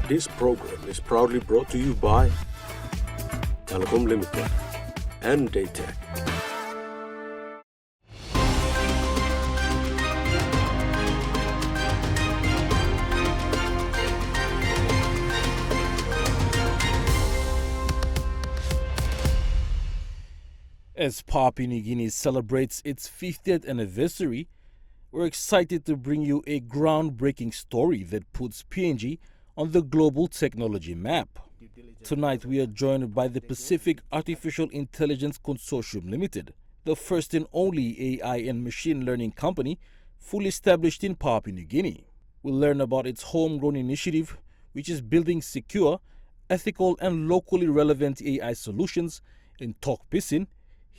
This program is proudly brought to you by Telecom Limited and Daytech. As Papua New Guinea celebrates its 50th anniversary, we're excited to bring you a groundbreaking story that puts PNG on the global technology map. Tonight we are joined by the Pacific Artificial Intelligence Consortium Limited, the first and only AI and machine learning company fully established in Papua New Guinea. We'll learn about its homegrown initiative, which is building secure, ethical and locally relevant AI solutions in Tok Pisin,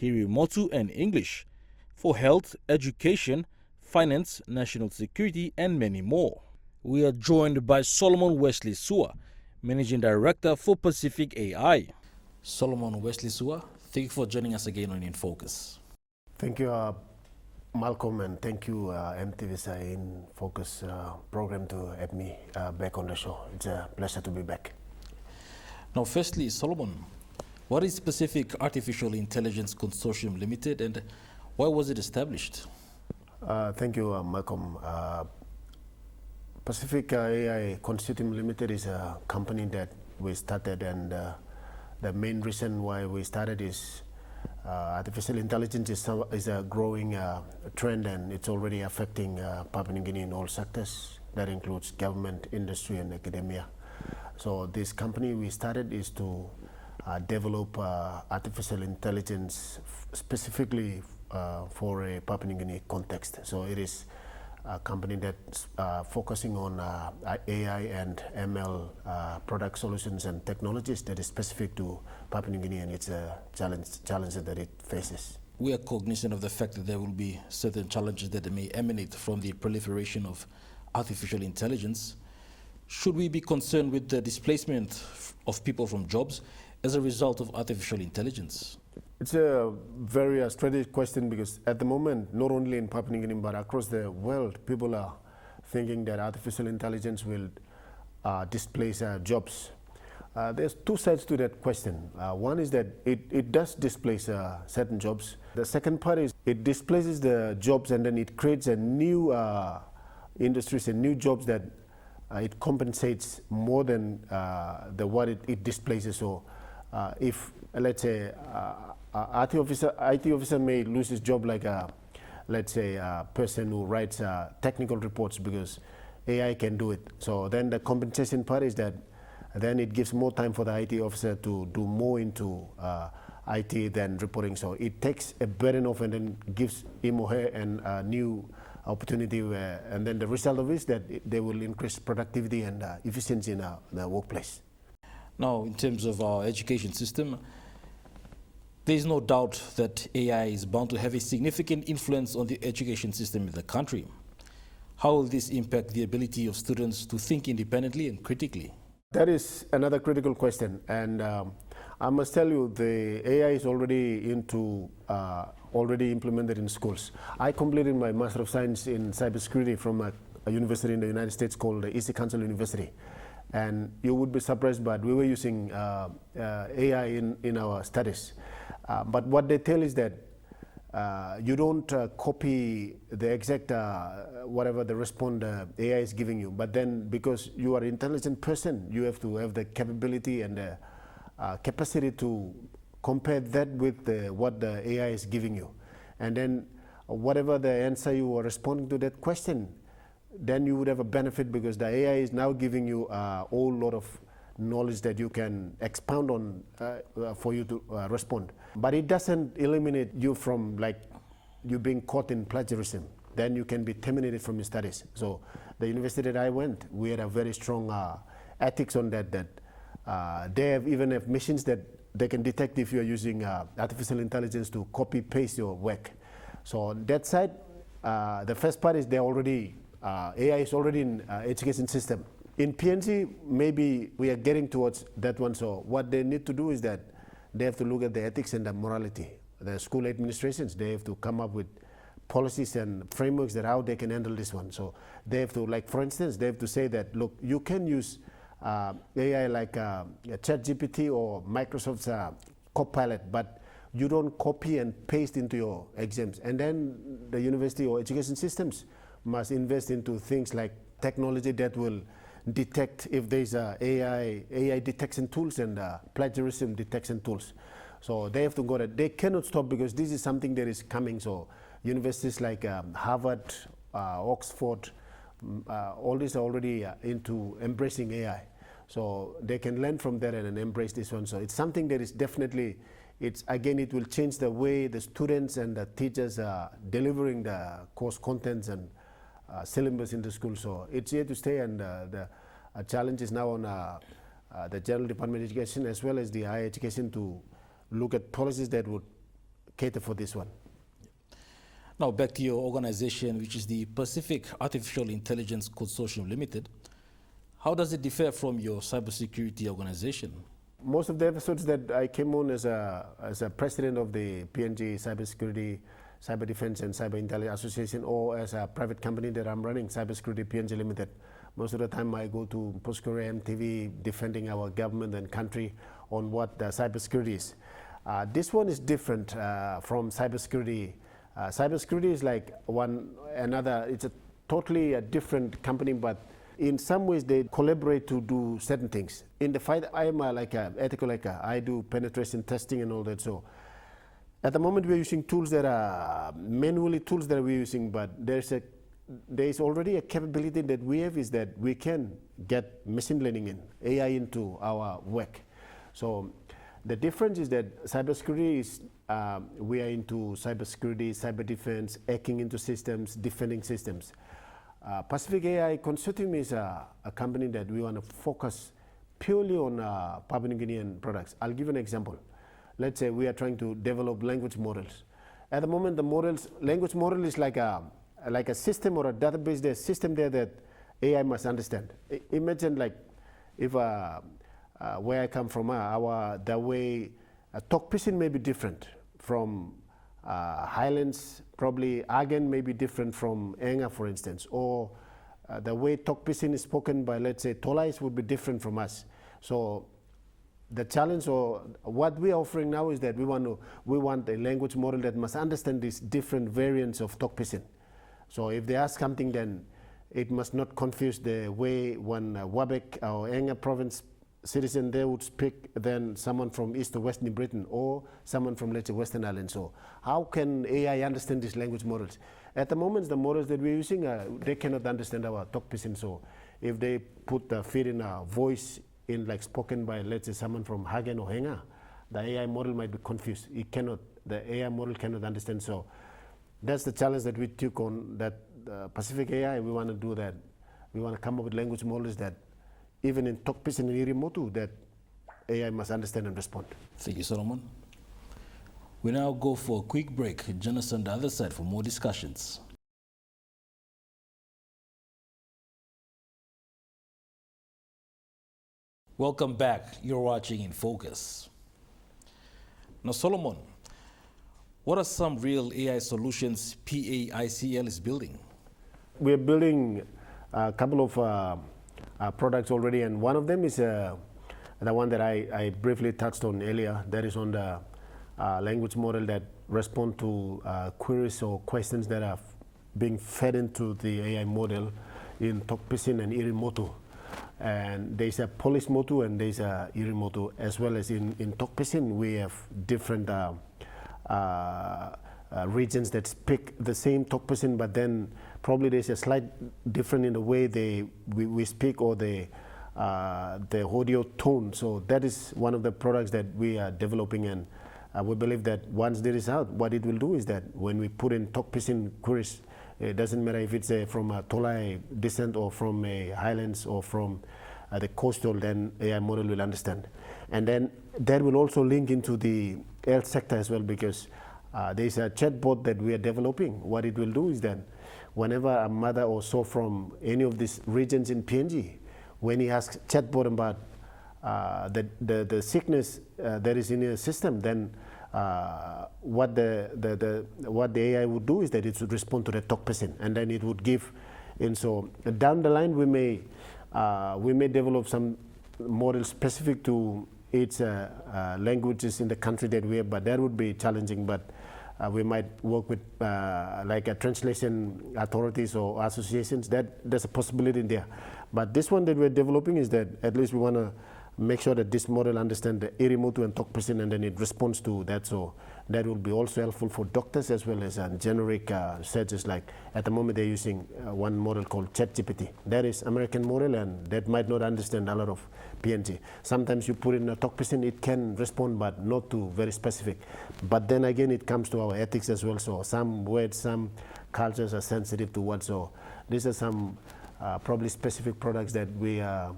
Hirimotu and English for health, education, finance, national security and many more. We are joined by Solomon Wesley Sua, Managing Director for Pacific AI. Solomon Wesley Sua, thank you for joining us again on InFocus. Thank you, Malcolm, and thank you, EMTV's InFocus program to have me back on the show. It's a pleasure to be back. Now, firstly, Solomon, what is Pacific Artificial Intelligence Consortium Limited and why was it established? Thank you, Malcolm. Pacific AI Consortium Limited is a company that we started, and the main reason why we started is artificial intelligence is a growing trend, and it's already affecting Papua New Guinea in all sectors. That includes government, industry and academia. So this company we started is to develop artificial intelligence specifically for a Papua New Guinea context. So it is a company that's focusing on AI and ML product solutions and technologies that is specific to Papua New Guinea and its challenges that it faces. We are cognizant of the fact that there will be certain challenges that may emanate from the proliferation of artificial intelligence. Should we be concerned with the displacement of people from jobs as a result of artificial intelligence? It's a very strategic question, because at the moment, not only in Papua New Guinea but across the world, people are thinking that artificial intelligence will displace jobs. There's two sides to that question. One is that it does displace certain jobs. The second part is it displaces the jobs and then it creates a new industries and new jobs that it compensates more than what it displaces. So if, let's say, IT officer may lose his job, like let's say a person who writes technical reports, because AI can do it. So then the compensation part is that then it gives more time for the IT officer to do more into IT than reporting. So it takes a burden off and then gives him or her a new opportunity and then the result of it is that they will increase productivity and efficiency in the workplace. Now, in terms of our education system, there is no doubt that AI is bound to have a significant influence on the education system in the country. How will this impact the ability of students to think independently and critically? That is another critical question, and I must tell you, the AI is already implemented in schools. I completed my Master of Science in Cybersecurity from a university in the United States called the East Council University. And you would be surprised, but we were using AI in our studies. But what they tell is that you don't copy the exact whatever the response AI is giving you, but then because you are an intelligent person, you have to have the capability and the capacity to compare that with what the AI is giving you. And then whatever the answer you are responding to that question, then you would have a benefit, because the AI is now giving you a whole lot of knowledge that you can expound on for you to respond. But it doesn't eliminate you from, like, you being caught in plagiarism. Then you can be terminated from your studies. So the university that I went, we had a very strong ethics on that they even have machines that they can detect if you're using artificial intelligence to copy paste your work. So on that side, the first part is AI is already in education system. In PNG, maybe we are getting towards that one. So what they need to do is that they have to look at the ethics and the morality. The school administrations, they have to come up with policies and frameworks that how they can handle this one. So they have to, like, for instance, they have to say that, look, you can use AI like ChatGPT or Microsoft's Copilot, but you don't copy and paste into your exams. And then the university or education systems must invest into things like technology that will detect if there's AI detection tools and plagiarism detection tools. So they have to go that. They cannot stop because this is something that is coming. So universities like Harvard, Oxford, all these are already into embracing AI. So they can learn from that and embrace this one. So it's something that is definitely, it will change the way the students and the teachers are delivering the course contents and syllabus in the school. So it's here to stay, and the challenge is now on the General Department of Education as well as the higher education to look at policies that would cater for this one. Now back to your organization, which is the Pacific Artificial Intelligence Consortium Limited. How does it differ from your cybersecurity organization? Most of the episodes that I came on as a president of the PNG Cybersecurity, Cyber Defense and Cyber Intelligence Association, or as a private company that I'm running, Cybersecurity PNG Limited. Most of the time I go to Post-Korea EMTV defending our government and country on what the cybersecurity is. This one is different from cybersecurity. Cybersecurity is like it's a totally different company, but in some ways they collaborate to do certain things. In the fight, I am like an ethical hacker. I do penetration testing and all that. So at the moment we're using tools that are manually tools that we're using, but there's already a capability that we have, is that we can get machine learning in, AI into our work. So the difference is that cybersecurity is, we are into cybersecurity, cyber defense, hacking into systems, defending systems. Pacific AI Consortium is a company that we want to focus purely on Papua New Guinean products. I'll give an example. Let's say we are trying to develop language models. At the moment, language model is like a system or a database. There's a system there that AI must understand. Imagine like if where I come from, the way talk pidgin may be different from Highlands, probably Agen may be different from Enga, for instance, or the way talk pidgin is spoken by, let's say, Tolais would be different from us. So the challenge, or what we are offering now, is that we want a language model that must understand these different variants of talk pidgin. So if they ask something, then it must not confuse the way one Wabek or Enga province citizen there would speak than someone from East or West New Britain, or someone from, let's say, Western Islands. So how can AI understand these language models? At the moment, the models that we're using, they cannot understand our talk pidgin. So if they feed in a voice in like spoken by, let's say, someone from Hagen or Henga, the AI model might be confused. The AI model cannot understand. So that's the challenge that we took on, that Pacific AI. We want to do that. We want to come up with language models that even in talk pidgin and Irimotu, that AI must understand and respond. Thank you, Solomon. We now go for a quick break. Join us on the other side for more discussions. Welcome back. You're watching InFocus. Now, Solomon, what are some real AI solutions PAICL is building? We're building a couple of products already, and one of them is the one that I briefly touched on earlier. That is on the language model that respond to queries or questions that are being fed into the AI model in talk pidgin and Irimotu. And there's a Polish Motu and there's a Irimotu, as well as in talk pidgin we have different regions that speak the same talk pidgin, but then probably there's a slight difference in the way we speak, or the audio tone. So that is one of the products that we are developing, and we believe that once there is out, what it will do is that when we put in talk pidgin queries, it doesn't matter if it's from a Tolai descent or from a Highlands or from the coastal, then AI model will understand. And then that will also link into the health sector as well, because there's a chatbot that we are developing. What it will do is that whenever a mother or so from any of these regions in PNG, when he asks chatbot about the sickness that is in your system, then what the AI would do is that it would respond to the talk pidgin, and then it would give. And so down the line, we may develop some model specific to each languages in the country that we have, but that would be challenging. But we might work with like translation authorities or associations. There's a possibility in there. But this one that we're developing is that at least we want to make sure that this model understands the Irimotu and Tokpesin, and then it responds to that. So that will be also helpful for doctors as well as generic searches. Like at the moment they're using one model called ChatGPT. That is American model, and that might not understand a lot of PNG. Sometimes you put in a Tokpesin, it can respond, but not to very specific. But then again, it comes to our ethics as well. So some words, some cultures are sensitive to what. So these are some probably specific products that we are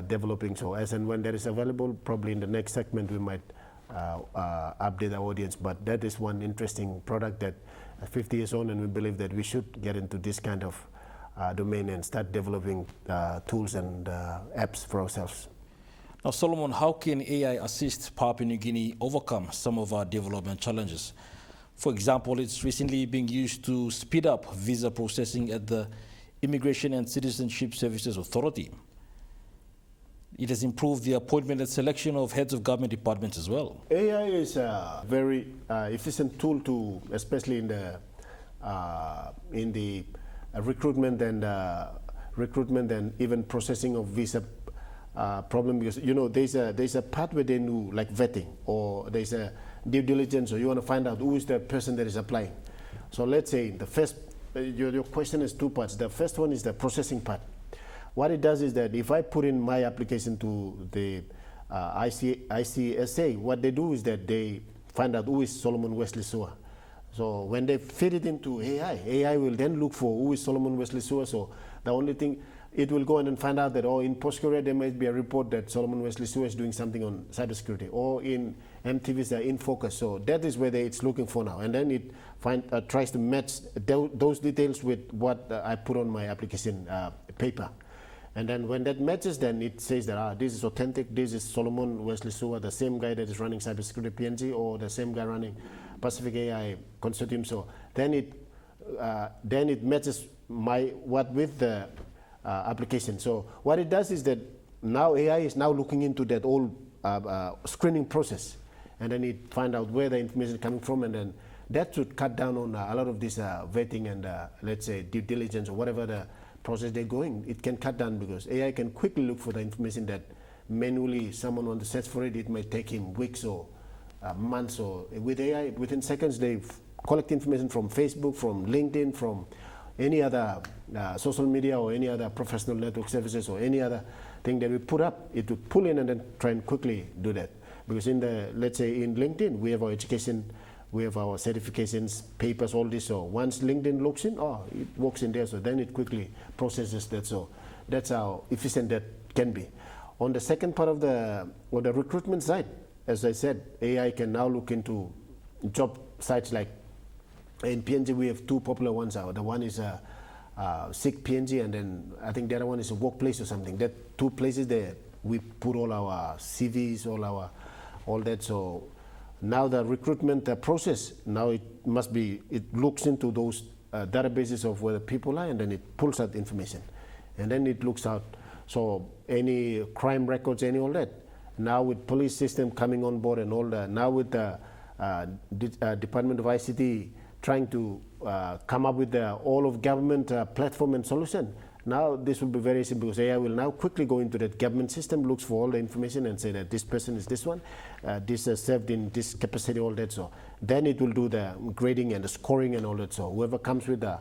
developing. So as and when that is available, probably in the next segment we might update our audience. But that is one interesting product that 50 years on, and we believe that we should get into this kind of domain and start developing tools and apps for ourselves. Now, Solomon, how can AI assist Papua New Guinea overcome some of our development challenges? For example, it's recently being used to speed up visa processing at the Immigration and Citizenship Services Authority. It has improved the appointment and selection of heads of government departments as well. AI is a very efficient tool to, especially in the recruitment and even processing of visa problem, because there's a part where they do like vetting, or there's a due diligence, or you want to find out who is the person that is applying. So let's say the first, your question is two parts. The first one is the processing part. What it does is that if I put in my application to the ICSA, what they do is that they find out who is Solomon Wesley Sewer. So when they feed it into AI will then look for who is Solomon Wesley Sewer. So the only thing, it will go in and find out that, in Post-Korea there might be a report that Solomon Wesley Sewer is doing something on cybersecurity, or in MTV's InFocus. So that is where it's looking for now. And then it tries to match those details with what I put on my application paper. And then when that matches, then it says that this is authentic, this is Solomon Wesley Sewer, the same guy that is running cybersecurity PNG, or the same guy running Pacific AI Consortium. So then it matches with the application. So what it does is that now AI is now looking into that whole screening process, and then it find out where the information is coming from, and then that should cut down on a lot of this vetting and let's say due diligence or whatever the process they're going. It can cut down because AI can quickly look for the information that manually someone wants to search for it. It might take him weeks or months. Or with AI, within seconds, they collect information from Facebook, from LinkedIn, from any other social media or any other professional network services or any other thing that we put up. It would pull in and then try and quickly do that. Because let's say in LinkedIn, we have our education, we have our certifications, papers, all this. So once LinkedIn looks in, it works in there. So then it quickly processes that. So that's how efficient that can be. On the second part of the recruitment side, as I said, AI can now look into job sites like in PNG. We have two popular ones. The one is Seek PNG, and then I think the other one is a Workplace or something. That two places there we put all our CVs, all that. So now the recruitment process, now it looks into those databases of where the people are, and then it pulls out information. And then it looks out, so any crime records, all that. Now with police system coming on board and all that, now with the Department of ICT trying to come up with the all of government platform and solution, now this will be very simple, because AI will now quickly go into that government system, looks for all the information and say that this person is this one, this is served in this capacity, all that. So then it will do the grading and the scoring and all that. So whoever comes with the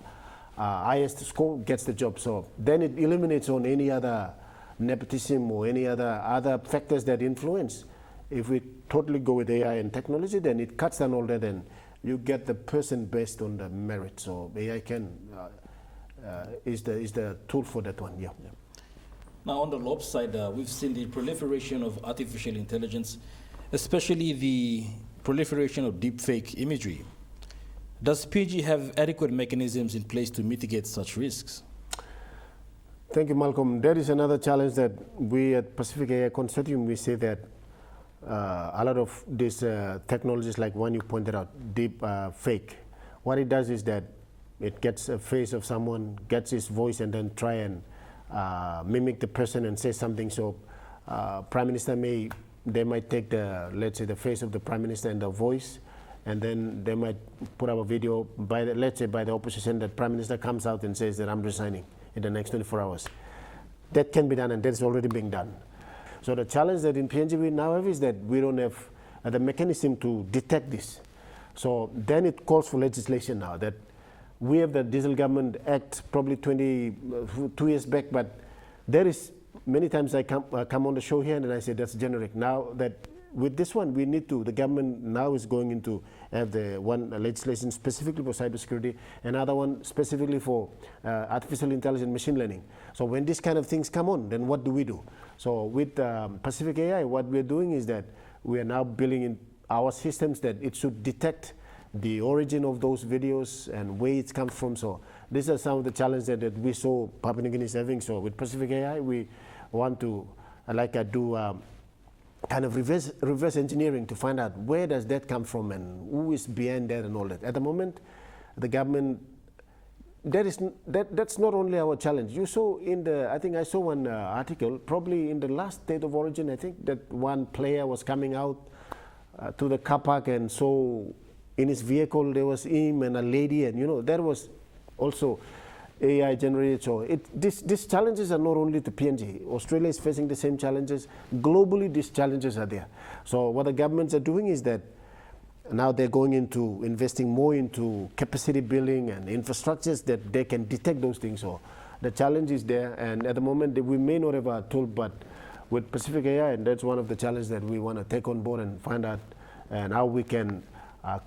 highest score gets the job. So then it eliminates on any other nepotism or any other factors that influence. If we totally go with AI and technology, then it cuts down all that, and you get the person based on the merit. So AI can is the tool for that one. Yeah. Now on the lob side, we've seen the proliferation of artificial intelligence, especially the proliferation of deepfake imagery. Does PNG have adequate mechanisms in place to mitigate such risks? Thank you, Malcolm. There is another challenge that we at Pacific AI Consortium, we say that a lot of these technologies, like one you pointed out, deep fake, what it does is that it gets a face of someone, gets his voice, and then try and mimic the person and say something. So Prime Minister they might take the, let's say, the face of the Prime Minister and the voice, and then they might put up a video by the, let's say, by the opposition, that Prime Minister comes out and says that I'm resigning in the next 24 hours. That can be done, and that's already being done. So the challenge that in PNG we now have is that we don't have the mechanism to detect this. So then it calls for legislation now, that we have the Diesel Government Act probably 2 years back, but there is, many times I come on the show here and I say that's generic. Now that with this one, we need to, the government now is going into have the one legislation specifically for cybersecurity, another one specifically for artificial intelligence, machine learning. So when these kind of things come on, then what do we do? So with Pacific AI, what we're doing is that we are now building in our systems that it should detect the origin of those videos and where it comes from. So these are some of the challenges that we saw Papua New Guinea is having. So with Pacific AI, we want to, do kind of reverse engineering to find out where does that come from and who is behind that and all that. At the moment, the government, that's not only our challenge. You saw in the, I think I saw one article, probably in the last state of origin, I think that one player was coming out to the car park, and so in his vehicle there was him and a lady, and you know, that was also AI generated. So these challenges are not only to PNG. Australia is facing the same challenges. Globally, these challenges are there. So what the governments are doing is that now they're going into investing more into capacity building and infrastructures that they can detect those things. So the challenge is there, and at the moment we may not have a tool, but with Pacific AI, and that's one of the challenges that we want to take on board and find out and how we can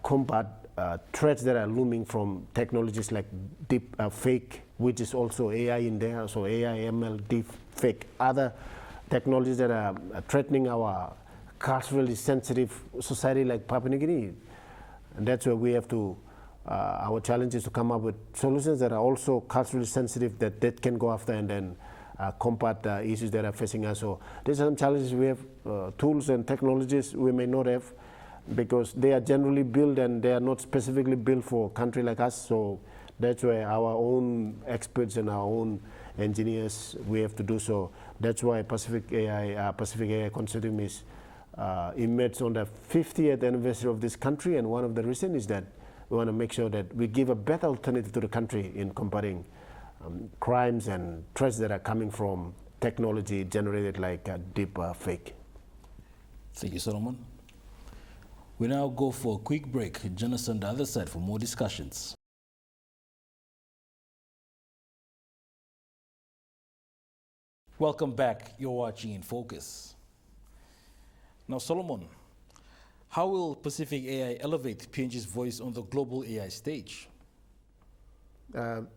combat threats that are looming from technologies like deep fake, which is also AI in there, so AI, ML, deep fake, other technologies that are threatening our culturally sensitive society like Papua New Guinea. And that's where we have to, our challenge is to come up with solutions that are also culturally sensitive that can go after and then combat the issues that are facing us. So these are some challenges we have, tools and technologies we may not have, because they are generally built and they are not specifically built for a country like us. So that's where our own experts and our own engineers, we have to do so. That's why Pacific AI Consortium is emerged on the 50th anniversary of this country, and one of the reasons is that we want to make sure that we give a better alternative to the country in combating crimes and threats that are coming from technology generated like deep fake. Thank you, Solomon. We now go for a quick break. Join us on the other side for more discussions. Welcome back. You're watching InFocus. Now, Solomon, how will Pacific AI elevate PNG's voice on the global AI stage?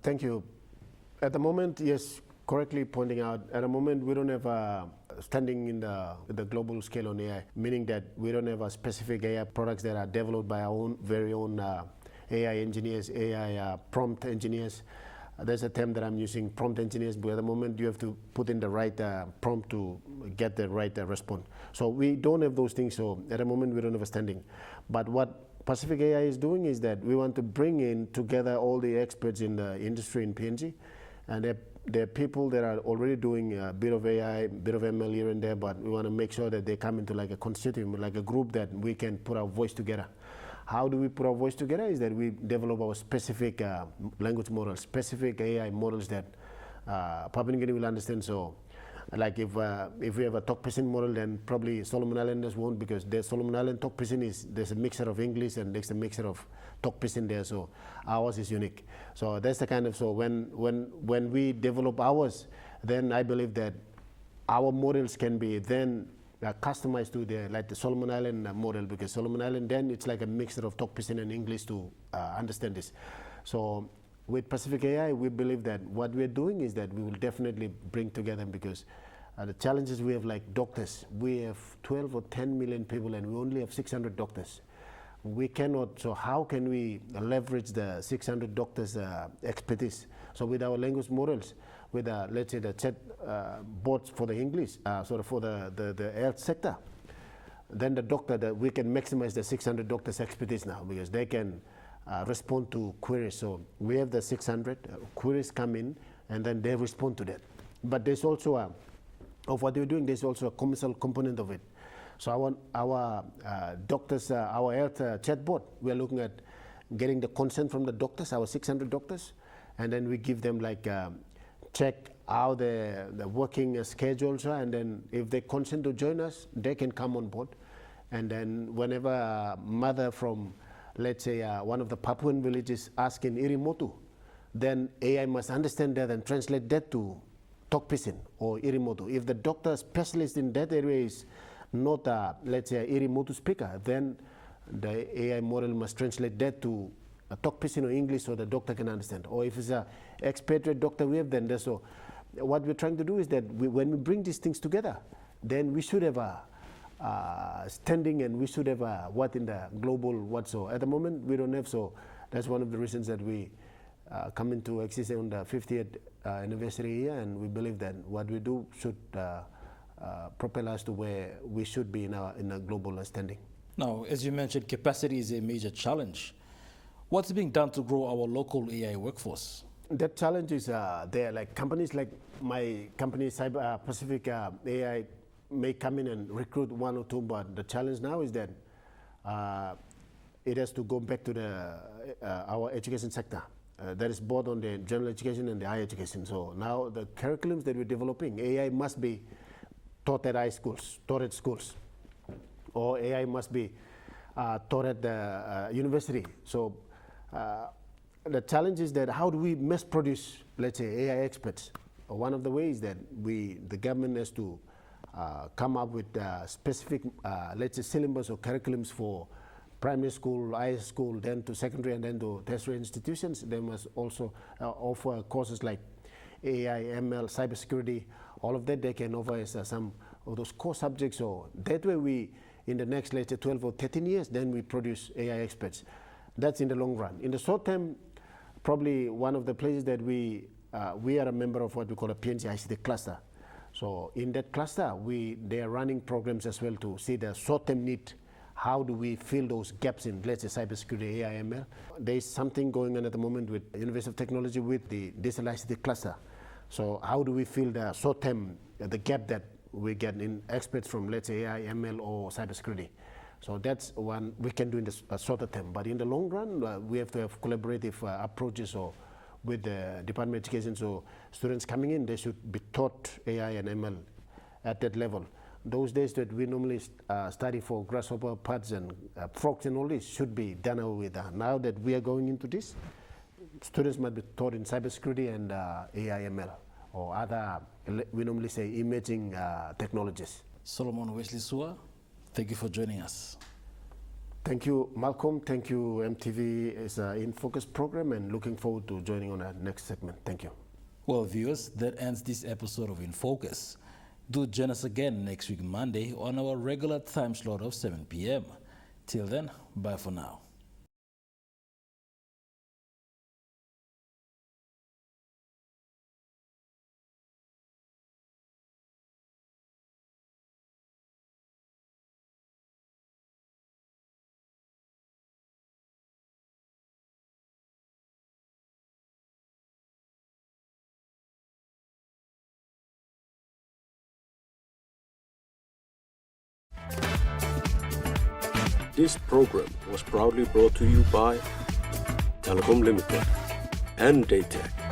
Thank you. At the moment, yes, correctly pointing out, at the moment we don't have a standing in the global scale on AI, meaning that we don't have a specific AI products that are developed by our own very own AI engineers, AI prompt engineers. There's a term that I'm using, prompt engineers, but at the moment you have to put in the right prompt to get the right response. So we don't have those things, so at the moment we don't have a standing. But what Pacific AI is doing is that we want to bring in together all the experts in the industry in PNG, and there are people that are already doing a bit of AI, a bit of ML here and there, but we want to make sure that they come into like a constituent, like a group that we can put our voice together. How do we put our voice together is that we develop our specific language models, specific AI models that Papua New Guinea will understand. So like if we have a talk Pisin model, then probably Solomon Islanders won't, because the Solomon Island talk Pisin there's a mixture of English and there's a mixture of talk Pisin there, so ours is unique. So that's the kind of, so when we develop ours, then I believe that our models can be then customized to like the Solomon Island model, because Solomon Island then it's like a mixture of talk Pisin and English to understand this. So with Pacific AI, we believe that what we're doing is that we will definitely bring together, because the challenges we have, like doctors, we have 12 or 10 million people and we only have 600 doctors. We cannot, so how can we leverage the 600 doctors' expertise? So with our language models, with let's say the chat bots for the English, sort of for the health sector, then the doctor, that we can maximize the 600 doctors' expertise now, because they can respond to queries. So we have the 600 queries come in and then they respond to that. But there's also of what they're doing, there's also a commercial component of it. So our doctors, our health chatbot, we are looking at getting the consent from the doctors, our 600 doctors, and then we give them like check how the working schedules are, and then if they consent to join us, they can come on board. And then whenever a mother from, let's say, one of the Papuan villages asking Irimotu, then AI must understand that and translate that to Tokpisin or Irimotu. If the doctor specialist in that area is not a, let's say, Irimotu speaker, then the AI model must translate that to a Tokpisin or English so the doctor can understand. Or if it's a expatriate doctor we have, then there's so. What we're trying to do is that when we bring these things together, then we should have a standing, and we should have a what in the global what. So at the moment we don't have, so that's one of the reasons that we come into existence on the 50th anniversary year, and we believe that what we do should propel us to where we should be in a global standing. Now, as you mentioned, capacity is a major challenge. What's being done to grow our local AI workforce? That challenge is there. Like companies like my company, Cyber Pacific AI, may come in and recruit one or two, but the challenge now is that it has to go back to our education sector. That is both on the general education and the higher education. So now the curriculums that we're developing, AI must be taught at high schools, taught at schools, or AI must be taught at the university. So the challenge is that how do we mass produce, let's say, AI experts? One of the ways that the government has to come up with specific, let's say, syllabus or curriculums for primary school, high school, then to secondary, and then to tertiary institutions. They must also offer courses like AI, ML, cybersecurity, all of that they can offer as some of those core subjects. So that way we, in the next, let's say, 12 or 13 years, then we produce AI experts. That's in the long run. In the short term, probably one of the places that we are a member of what we call a PNG ICT cluster. So in that cluster, they are running programs as well to see the short-term need. How do we fill those gaps in, let's say, cybersecurity, AI, ML? There is something going on at the moment with the University of Technology with the digital ICT cluster. So how do we fill the short-term, the gap that we get in experts from, let's say, AI, ML, or cybersecurity? So that's one we can do in the shorter term. But in the long run, we have to have collaborative approaches with the Department of Education. So students coming in, they should be taught AI and ML at that level. Those days that we normally study for grasshopper, pads, and frogs and all this should be done away with. Now that we are going into this, students must be taught in cybersecurity and AI, ML, or other, we normally say, emerging technologies. Solomon Wesley Sua, thank you for joining us. Thank you, Malcolm. Thank you, EMTV. It's an InFocus program, and looking forward to joining on our next segment. Thank you. Well, viewers, that ends this episode of InFocus. Do join us again next week, Monday, on our regular time slot of 7 p.m. Till then, bye for now. This program was proudly brought to you by Telecom Limited and Daytech.